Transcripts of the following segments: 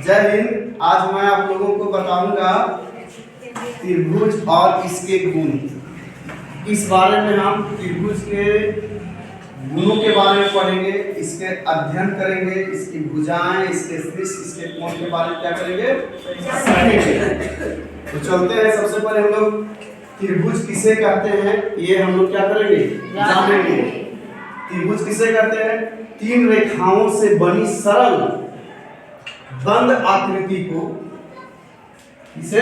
जय हिंद। आज मैं आप लोगों को बताऊंगा त्रिभुज और इसके गुण। इस बारे में हम त्रिभुज के गुणों के बारे में पढ़ेंगे, इसके अध्ययन करेंगे, इसकी भुजाएं, इसके शीर्ष, इसके कोण के बारे में क्या करेंगे, सीखेंगे। तो चलते हैं। सबसे पहले हम लोग त्रिभुज किसे कहते हैं ये हम लोग क्या करेंगे, जानेंगे। त्रिभुज किसे कहते हैं? तीन रेखाओं से बनी सरल बंद आकृति को, इसे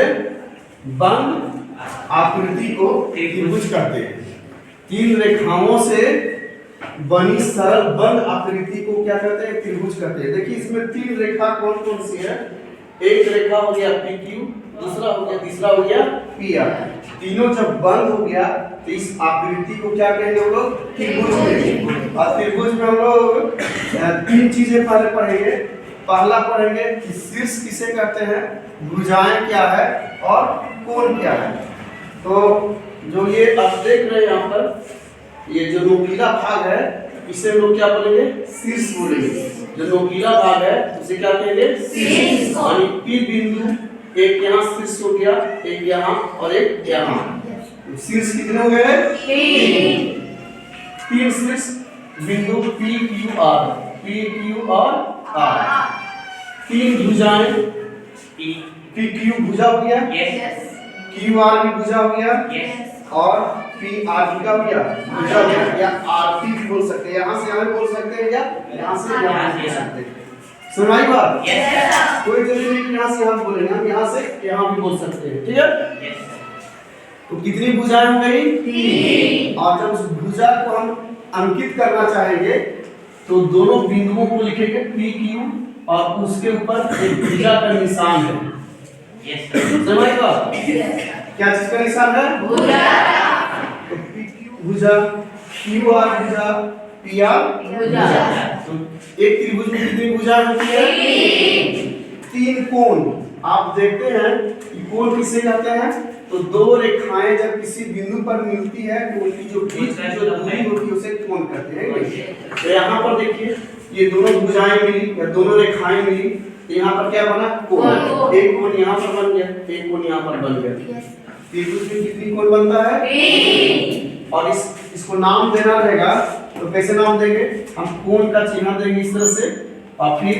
बंद आकृति को त्रिभुज कहते हैं। तीन रेखाओं से बनी सरल बंद आकृति को क्या कहते हैं? त्रिभुज कहते हैं। देखिए इसमें तीन रेखा कौन कौन सी है? एक रेखा हो गया PQ, दूसरा हो गया, तीसरा हो गया PR। तीनों जब बंद हो गया तो इस आकृति को क्या कहेंगे हम लोग? त्रिभुज कहेंगे। और त्रिभुज में हम लोग तीन चीजें पहले पढ़ेंगे। पहला पढ़ेंगे कि शीर्ष किसे कहते हैं, भुजाएं क्या है और कोण क्या है। तो जो ये आप देख रहे हैं यहाँ पर, ये जो नोकीला भाग है इसे हम लोग क्या बोलेंगे? शीर्ष बोलेंगे। जो नोकीला भाग है उसे क्या कहेंगे? शीर्ष। यानी P बिंदु, एक यहाँ शीर्ष हो गया, एक यहाँ और एक यहाँ। शीर्ष कितने हो गए? तीन शीर्ष बिंदु PQ और R। तीन भुजाएं, PQ भुजा हो गया, QR भी भुजा हो गया, और PR का भी भुजा हो गया, या RP भी बोल सकते हैं। यहाँ से यहाँ भी बोल सकते हैं, या यहाँ से यहाँ भी बोल सकते हैं। सुनाई बात? कोई जरूरी नहीं कि यहाँ से यहाँ बोलेंगे, हम यहाँ से यहाँ भी बोल सकते हैं। ठीक है? तो कितनी भुजाएं हो गई? तीन। और जब उस भुजा को हम अंकित करना चाहेंगे तो दोनों बिंदुओं को लिखेंगे PQ और उसके ऊपर एक भुजा का निशान है। समझ गए? क्या चीज का निशान है? भुजा। तो PQ भुजा, QR भुजा, PR भुजा। तो एक त्रिभुज में कितनी भुजा होती है? तीन कोण। आप देखते हैं कि कोण किसे कहते हैं? तो दो रेखाएं जब किसी बिंदु पर मिलती है तो उनकी जो बीच की जो दूरी होती है उसे कोण कहते हैं। तो यहाँ पर देखिए ये दोनों भुजाएं मिली या दोनों रेखाएं मिली, तो यहाँ पर क्या बना? कोण। एक कोण यहाँ पर बन गया, एक कोण यहाँ पर बन गया। त्रिभुज में कितनी कोण बनता है? और इसको नाम देना रहेगा तो कैसे नाम देंगे? हम कोण का चिन्ह देंगे इस तरह से, और फिर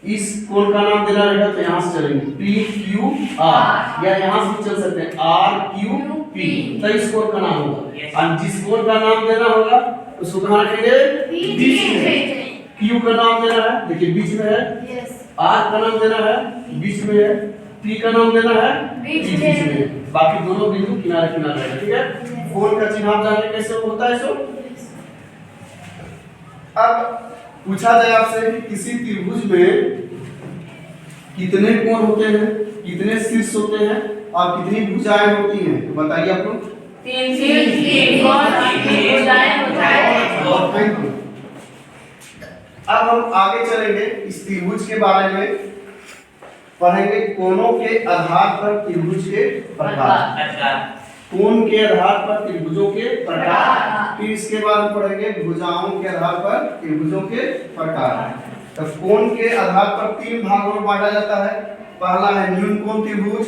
इस कोण का नाम देना रहेगा तो यहाँ से चलेंगे PQR, या यहाँ से चल सकते हैं RQP। तो इस कोण का नाम होगा। और जिस कोण का नाम देना होगा उसको कहाँ रखेंगे? बीच में। Q का नाम देना है, देखिए बीच में है। R का नाम देना है, बीच में है। P का नाम देना है, बीच में। बाकी दोनों बिंदु किनारे किनारे है। ठीक है? कोण का चिन्ह आप जानते कैसे होता है सो। अब पूछा जाए आपसे कि किसी त्रिभुज में कितने कोण होते हैं, कितने शीर्ष होते हैं और कितनी भुजाएं होती हैं, तो बताइए आप लोग। तीन भुजाएं होती हैं। अब हम आगे चलेंगे, इस त्रिभुज के बारे में पढ़ेंगे। कोणों के आधार पर त्रिभुज के प्रकार, कोण के आधार पर त्रिभुजों के प्रकार। फिर इसके बाद पढ़ेंगे भुजाओं के आधार पर त्रिभुजों के प्रकार। तो कोण के आधार पर तीन भागों में बांटा जाता है। पहला है न्यून कोण त्रिभुज।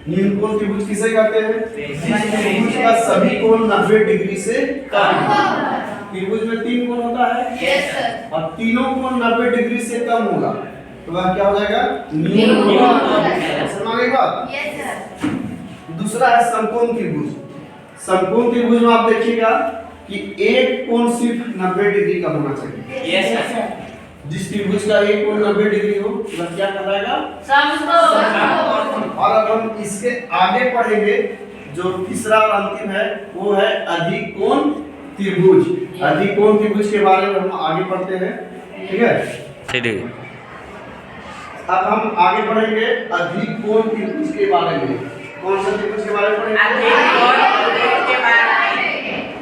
न्यून कोण त्रिभुज किसे कहते हैं? त्रिभुज का सभी कोण 90 डिग्री से कम। त्रिभुज में तीन कोण होता है और तीनों कोण 90 डिग्री से कम होगा तो वह क्या हो जाएगा? न्यून कोण। समझ गए बात? दूसरा है समकोण त्रिभुज। समकोण त्रिभुज में आप देखिएगा कि एक कोण सिर्फ 90 डिग्री का होना चाहिए। जिस त्रिभुज का एक कोण 90 डिग्री हो वह क्या कहलाएगा? समकोण। और अब हम इसके आगे पढ़ेंगे जो तीसरा और अंतिम है, वो है अधिकोण त्रिभुज। अधिकोण त्रिभुज के बारे में हम आगे पढ़ते हैं। ठीक है? अब हम आगे पढ़ेंगे अधिकोण त्रिभुज के बारे में। कौन सा त्रिभुज के बारे में पढ़ेंगे?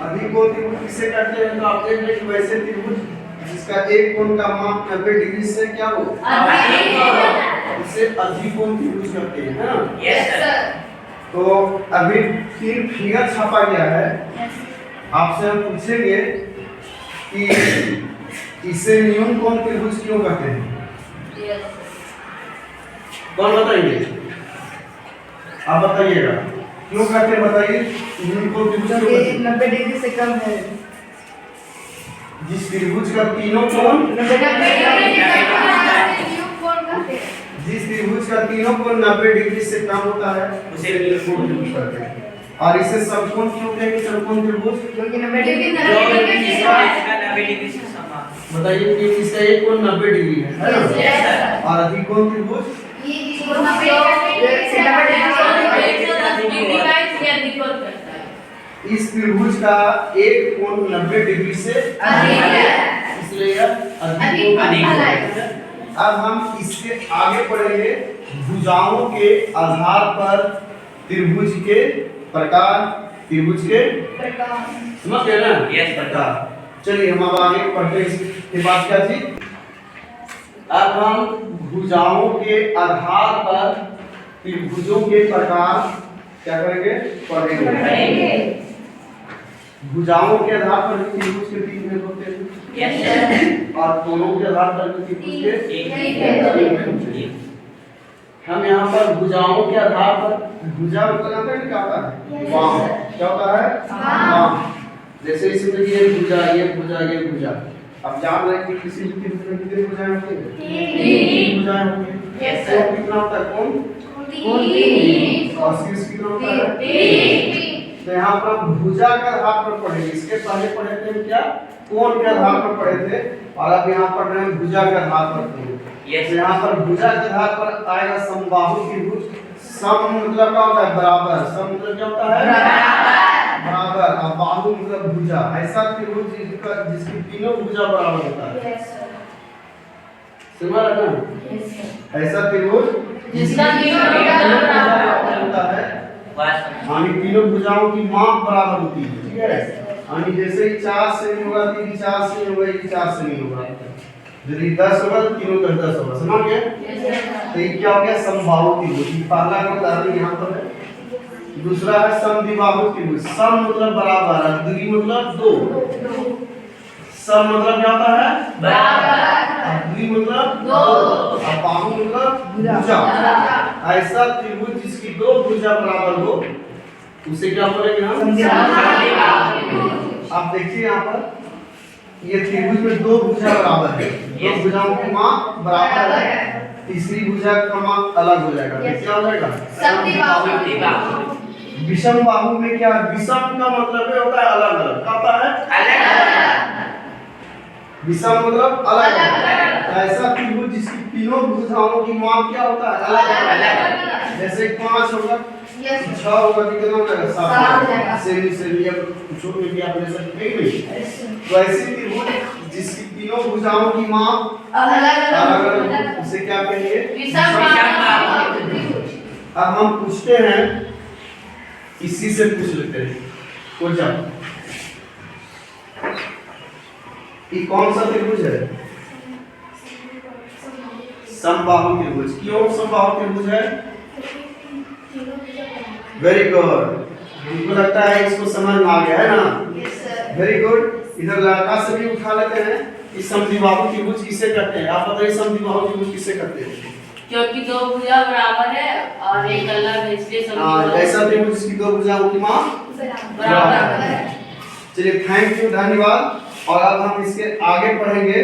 अधिकोण त्रिभुज किसे कहते हैं? तो आप देख रहे हैं कि वैसे त्रिभुज जिसका एक कोण का माप 90 डिग्री से क्या हो, इसे अधिकोण त्रिभुज कहते हैं, है ना? Yes sir. तो अभी फिर फिगर छापा गया है। आपसे हम पूछेंगे कि इसे न्यून कोण त्रिभुज क्यों कहते हैं? कौन बताएंगे? आप बताइएगा क्यों कहते हैं, बताइए। इनको त्रिभुज क्यों कहते हैं? 90 डिग्री से कम है। जिस त्रिभुज का तीनों कोण, जिस त्रिभुज का तीनों कोण 90 डिग्री से कम होता है उसे नीलकोण त्रिभुज कहते हैं। और इसे समकोण क्यों कहेंगे? समकोण त्रिभुज क्योंकि 90 डिग्री बताइए कि इसका एक कोण 90 डिग्री है ना? और अधिक कोण त्रिभुज इस त्रिभुज का एक कोण 90 डिग्री से अधिक है, इसलिए यह अधिक कोण है। अब हम इसके आगे पढ़ेंगे भुजाओं के आधार पर त्रिभुज के प्रकार, त्रिभुज के समझ गए ना? यस प्रकार। चलिए हम अब आगे पढ़ते हैं इसके बाद क्या चीज। अब हम भुजाओं के आधार पर त्रिभुजों के प्रकार क्या करेंगे? पढ़ेंगे। भुजाओं के आधार पर त्रिभुज के 3 भेद होते हैं और कोणों के आधार पर त्रिभुज के 3 भेद होते हैं। हम यहाँ पर भुजाओं के आधार पर, भुजा मतलब जानते हैं क्या होता है? बाम। क्या होता है? बाम। जैसे इसमें देखिए भुजा, ये भुजा, ये भुजा। अब जान रहे हैं कि किसी भी त्रिभुज में कितनी भुजाएं होती हैं? 3 भुजाएं होती हैं। कोण कितना होता है? कोण 3 और शीर्ष कितना होता है? 3। तो यहाँ पर हम भुजा के आधार पर पढ़ेंगे। इसके पहले पढ़े थे क्या? कोण के आधार पर पढ़े थे और अब यहाँ पढ़ रहे हैं भुजा के आधार पर। तो यहाँ पर भुजा के आधार पर आएगा समबाहु त्रिभुज। सम मतलब क्या होता है? बराबर। सम मतलब क्या होता है? बराबर। और बाहु मतलब भुजा। ऐसा त्रिभुज जिसकी तीनों भुजा बराबर होता है। समझ रहे ना? ऐसा त्रिभुज जिसका तीनों भुजा बराबर होता है, यानी तीनों भुजाओं की माप बराबर होती है। ठीक है? यानी जैसे ही 4 से नहीं होगा, 3 4 से नहीं होगा, 1 4 से नहीं होगा। यदि 10 होगा तो तीनों का 10 होगा। समझ गए? तो ये क्या हो गया? समबाहु त्रिभुज। पहला का उदाहरण यहाँ पर है। दूसरा है समद्विबाहु त्रिभुज। सम मतलब बराबर, द्वि मतलब 2। सम मतलब क्या होता है? बराबर। द्वि मतलब 2 और बाहु मतलब भुजा। ऐसा त्रिभुज जिसकी 2 भुजा बराबर हो उसे क्या बोलेंगे हम? आप देखिए यहाँ पर ये त्रिभुज में 2 भुजा बराबर है। 2 भुजाओं की माप बराबर है। तीसरी भुजा का माप अलग हो जाएगा। क्या हो जाएगा? समद्विबाहु। विषम बाहु में क्या? विषम का मतलब होता है अलग अलग। क्या होता है? विषम मतलब अलग अलग। ऐसा त्रिभुज जिसकी तीनों भुजाओं की माप क्या होता है? अलग अलग। जैसे 5 होगा, 6 होगा, कितना हो जाएगा? 7। सेमी कुछ में भी आप ले सकते हैं। तो ऐसी त्रिभुज जिसकी तीनों भुजाओं की माप अलग अलग, उसे क्या कहेंगे? विषम बाहु। अब हम पूछते हैं, इसी से पूछ लेते हैं। कौन सा? ये कौन सा त्रिभुज है? समबाहु त्रिभुज। क्यों समबाहु त्रिभुज है? Very good. हमको लगता है इसको समझ में आ गया है ना? Very good. इधर लड़का से भी उठा लेते हैं। इस समद्विबाहु त्रिभुज किसे कहते हैं? आप बताइए समद्विबाहु त्रिभुज किसे कहते हैं? क्योंकि 2 भुजा बराबर है और एक अलग है, इसलिए समद्विबाहु। ऐसा त्रिभुज जिसकी 2 भुजाओं की माप बराबर है। चलिए थैंक यू, धन्यवाद। और अब हम इसके आगे पढ़ेंगे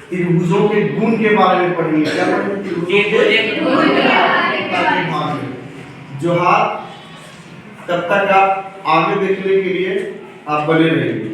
त्रिभुजों के गुण के बारे में पढ़ेंगे। क्या पढ़ेंगे? त्रिभुजों के बारे में। जोहार, तब तक आप आगे देखने के लिए आप बने रहेंगे।